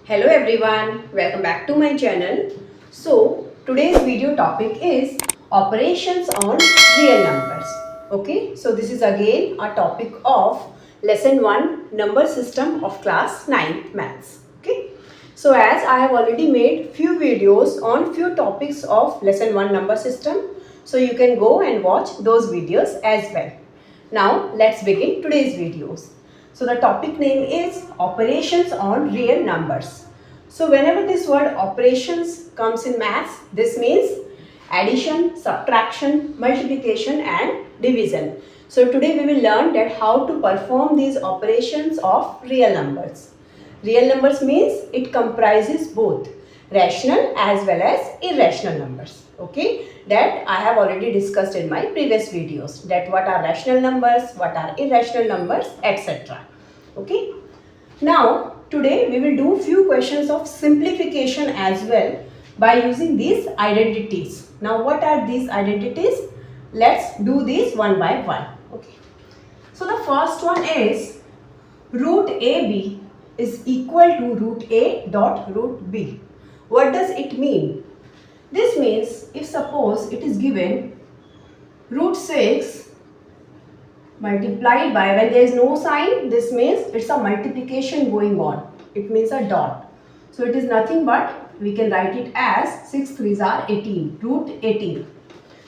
Hello everyone, welcome back to my channel. So today's video topic is operations on real numbers. Okay, so this is again a topic of lesson 1 number system of class 9th maths. Okay, so as I have already made few videos on few topics of lesson 1 number system, so you can go and watch those videos as well. Now let's begin today's videos. So the topic name is operations on real numbers. So whenever this word operations comes in maths, this means addition, subtraction, multiplication and division. So today we will learn that how to perform these operations of real numbers. Real numbers means it comprises both rational as well as irrational numbers. Okay, that I have already discussed in my previous videos, that what are rational numbers, what are irrational numbers, etc. Okay, now today we will do few questions of simplification as well by using these identities. Now what are these identities? Let's do these one by one. Okay, so the first one is root AB is equal to root A dot root B. What does it mean? This means if suppose it is given root 6 multiplied by, when there is no sign, this means it's a multiplication going on. It means a dot. So it is nothing but we can write it as 6 3s are 18, root 18.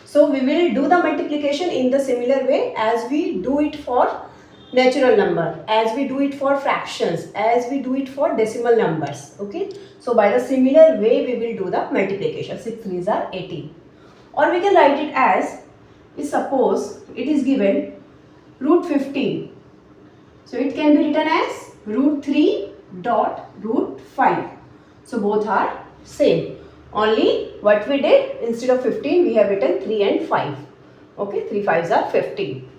So we will do the multiplication in the similar way as we do it for natural number, as we do it for fractions, as we do it for decimal numbers. Okay, so by the similar way we will do the multiplication. 6 3s are 18. Or we can write it as, if suppose it is given root 15, so it can be written as root 3 dot root 5. So both are same, only what we did, instead of 15 we have written 3 and 5. Okay, 3 5s are 15.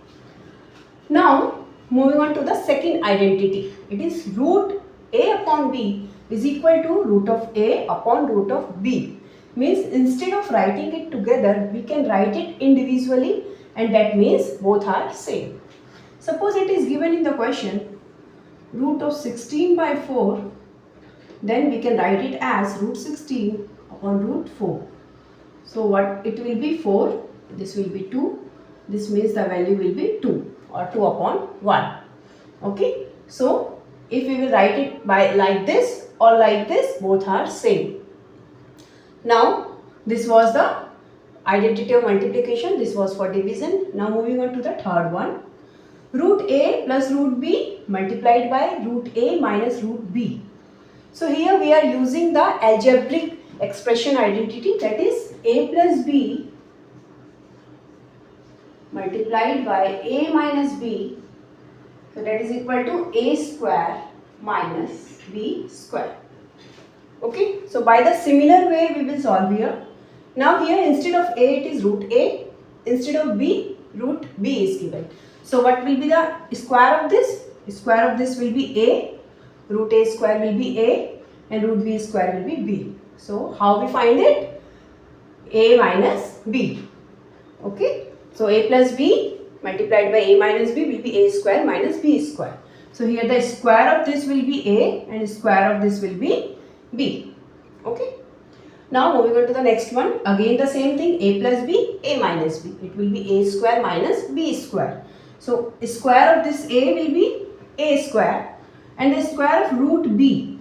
Now moving on to the second identity, it is root A upon B is equal to root of A upon root of B. Means instead of writing it together, we can write it individually, and that means both are same. Suppose it is given in the question root of 16 by 4, then we can write it as root 16 upon root 4. So what it will be 4, this will be 2, this means the value will be 2 or 2 upon 1. Okay, so if we will write it by like this or like this, both are same. Now this was the identity of multiplication, this was for division. Now moving on to the third one, root A plus root B multiplied by root A minus root B. So here we are using the algebraic expression identity, that is A plus B multiplied by A minus B, so that is equal to A square minus B square. Okay, so by the similar way we will solve here. Now here instead of A it is root A, instead of B root B is given. So what will be the square of this? Square of this will be A, root A square will be A and root B square will be B. So how we find it? A minus B. Okay, so A plus B multiplied by A minus B will be A square minus B square. So here the square of this will be A and square of this will be B. Okay. Now moving on to the next one, again the same thing, A plus B, A minus B. It will be A square minus B square. So square of this A will be A square and the square of root B,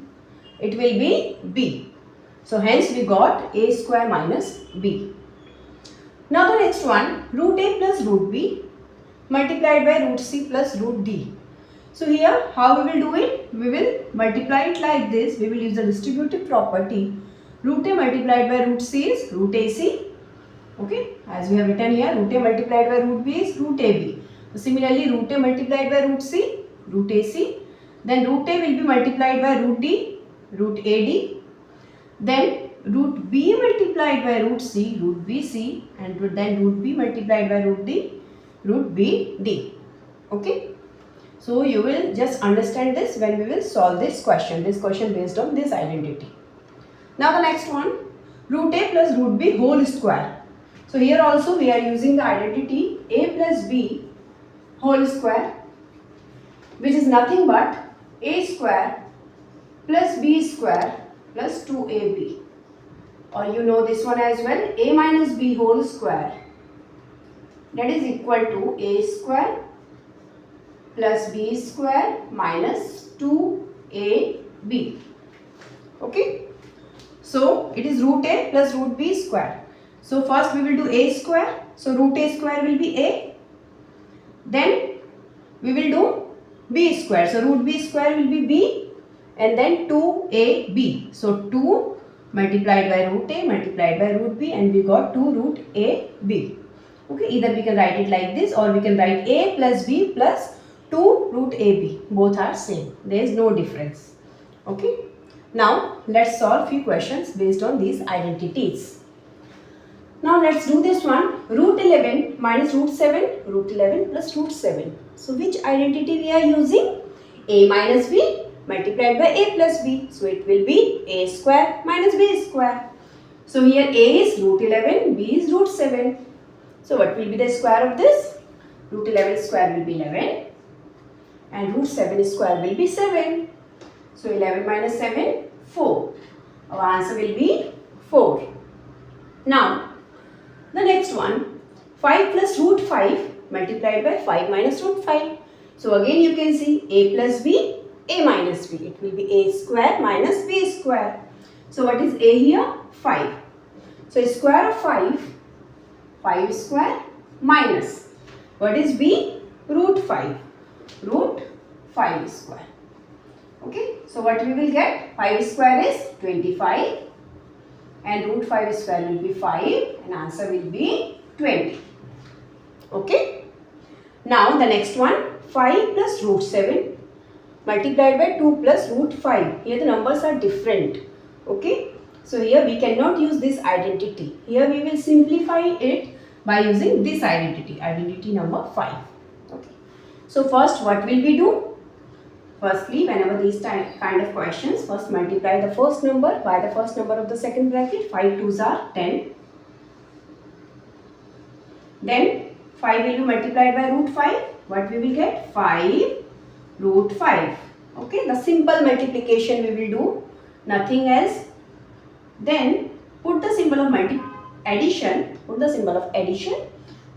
it will be B. So hence we got A square minus B. Now the next one, root A plus root B multiplied by root C plus root D. So here how we will do it? We will multiply it like this. We will use the distributive property. Root A multiplied by root C is root AC. Okay, as we have written here, root A multiplied by root B is root AB. So similarly, root A multiplied by root C, root AC. Then root A will be multiplied by root D, root AD. Then root B multiplied by root C, root BC, and then root B multiplied by root D, root BD. Okay. So you will just understand this when we will solve this question based on this identity. Now the next one, root A plus root B whole square. So here also we are using the identity A plus B whole square, which is nothing but A square plus b square plus 2ab. Or you know this one as well, a minus b whole square, that is equal to a square plus b square minus 2ab. Okay. So it is root a plus root b square. So first we will do a square. So root a square will be a. Then we will do b square. So root b square will be b. And then 2ab. So 2 multiplied by root a multiplied by root b, and we got 2 root a b. Okay, either we can write it like this, or we can write a plus b plus 2 root ab. Both are same. There is no difference. Okay. Now let's solve few questions based on these identities. Now let's do this one. Root 11 minus root 7, root 11 plus root 7. So which identity we are using? A minus b multiplied by a plus b. So it will be a square minus b square. So here a is root 11, b is root 7. So what will be the square of this? Root 11 square will be 11 and root 7 square will be 7. So 11 minus 7, 4. Our answer will be 4. Now the next one, 5 plus root 5 multiplied by 5 minus root 5. So again you can see a plus b, a minus b. It will be a square minus b square. So what is a here? 5. So square of 5, 5 square minus. What is b? Root 5. Root 5 square. Okay. So what we will get? 5 square is 25. And root 5 square will be 5. And answer will be 20. Okay. Now the next one, 5 plus root 7 multiplied by 2 plus root 5. Here the numbers are different. Okay. So here we cannot use this identity. Here we will simplify it by using this identity. Identity number 5. Okay. So first what will we do? Firstly, whenever these kind of questions, first multiply the first number by the first number of the second bracket. 5 2s are 10. Then 5 will be multiplied by root 5. What we will get? 5 root 5. Okay, the simple multiplication we will do, nothing else. Then put the symbol of addition. Put the symbol of addition.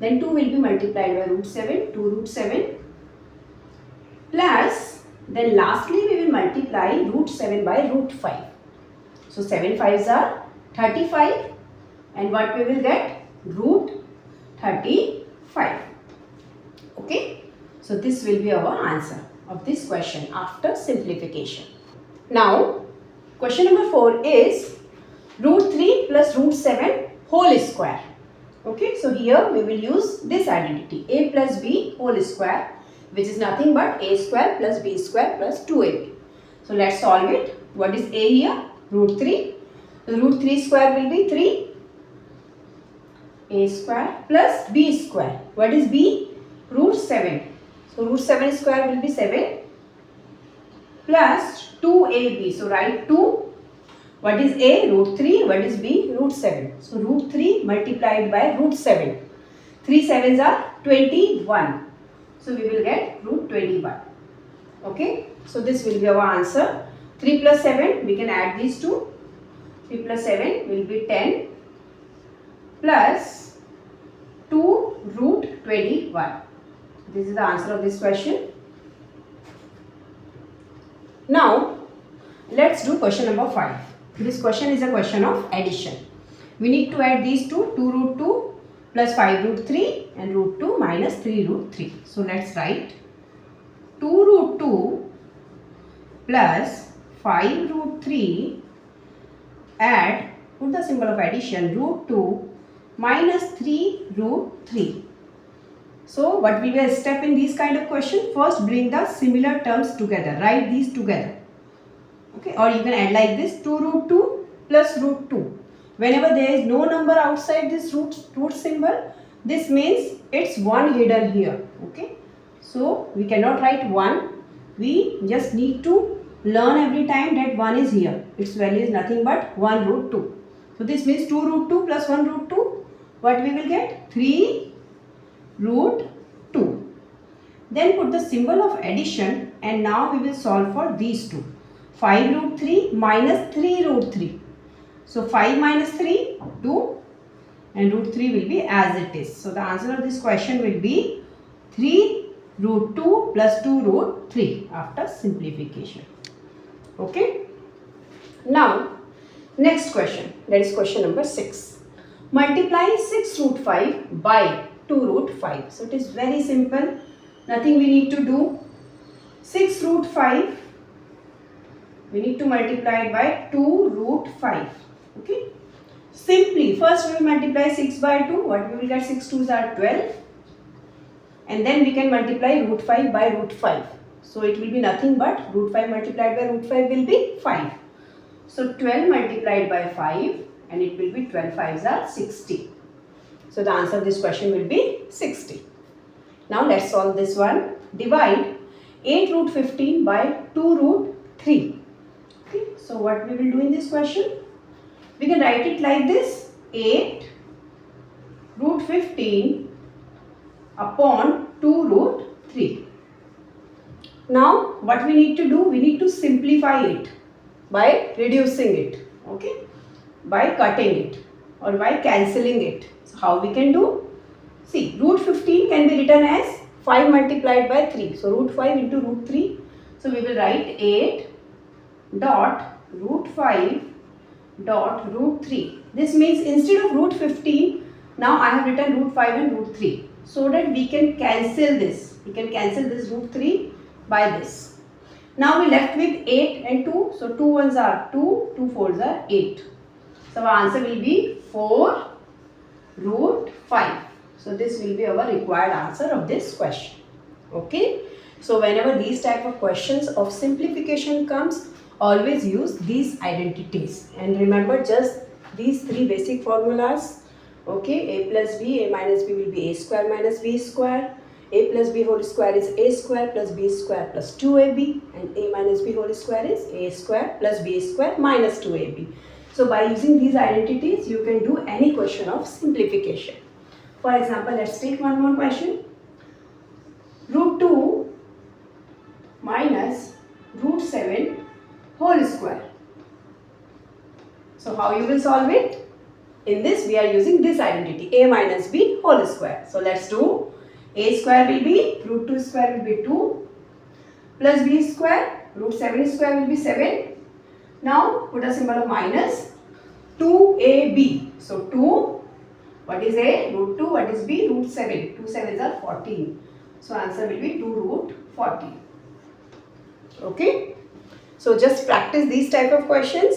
Then 2 will be multiplied by root 7, 2 root 7 plus, then lastly we will multiply root 7 by root 5. So 7 5s are 35, and what we will get? Root 35. Okay. So this will be our answer of this question after simplification. Now question number 4 is root 3 plus root 7 whole square. Okay. So here we will use this identity, a plus b whole square, which is nothing but a square plus b square plus 2ab. So let's solve it. What is a here? Root 3. So root 3 square will be 3. A square plus b square. What is b? Root 7. So root 7 square will be 7 plus 2ab. So write 2. What is a? Root 3. What is b? Root 7. So root 3 multiplied by root 7. 3 7s are 21. So we will get root 21. Okay. So this will be our answer. 3 plus 7, we can add these two. 3 plus 7 will be 10 plus 2 root 21. This is the answer of this question. Now let's do question number 5. This question is a question of addition. We need to add these two, 2 root 2 plus 5 root 3 and root 2 minus 3 root 3. So let's write 2 root 2 plus 5 root 3 add, put the symbol of addition, root 2 minus 3 root 3. So what will be a step in this kind of question? First bring the similar terms together. Write these together. Okay, or you can add like this, 2 root 2 plus root 2. Whenever there is no number outside this root symbol, this means it's 1 hidden here. Okay, so we cannot write 1. We just need to learn every time that 1 is here. Its value is nothing but 1 root 2. So this means 2 root 2 plus 1 root 2. What we will get? 3 root 2. Then put the symbol of addition, and now we will solve for these two. 5 root 3 minus 3 root 3. So 5 minus 3, 2, and root 3 will be as it is. So the answer of this question will be 3 root 2 plus 2 root 3 after simplification. Okay. Now, next question, that is question number 6. Multiply 6 root 5 by 2 root 5. So it is very simple. Nothing we need to do. 6 root 5, we need to multiply it by 2 root 5. Okay. Simply, first we will multiply 6 by 2. What we will get? 6 2s are 12. And then we can multiply root 5 by root 5. So it will be nothing but root 5 multiplied by root 5 will be 5. So 12 multiplied by 5 and it will be 12 5s are 60. So the answer of this question will be 60. Now let's solve this one. Divide 8 root 15 by 2 root 3. Okay. So what we will do in this question? We can write it like this: 8 root 15 upon 2 root 3. Now what we need to do? We need to simplify it by reducing it, okay, by cutting it or by cancelling it. So how we can do? See, root 15 can be written as 5 multiplied by 3. So root 5 into root 3. So we will write 8 dot root 5 dot root 3. This means instead of root 15, now I have written root 5 and root 3, so that we can cancel this. We can cancel this root 3 by this. Now we left with 8 and 2. So 2 ones are 2, 2 fours are 8. So our answer will be 4 root 5. So this will be our required answer of this question. Okay. So whenever these type of questions of simplification comes, always use these identities. And remember just these 3 basic formulas. Okay. A plus b, a minus b will be a square minus b square. A plus b whole square is a square plus b square plus 2ab, and a minus b whole square is a square plus b square minus 2ab. So by using these identities, you can do any question of simplification. For example, let's take one more question. Root 2 minus root 7 whole square. So how you will solve it? In this, we are using this identity, a minus b whole square. So let's do. A square will be, root 2 square will be 2, plus b square, root 7 square will be 7. Now put a symbol of minus, 2ab. So 2, what is a? Root 2, what is b? Root 7. 2 7s are 14. So answer will be 2 root 14. Okay. So just practice these type of questions,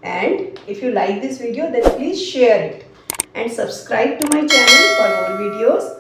and if you like this video, then please share it and subscribe to my channel for more videos.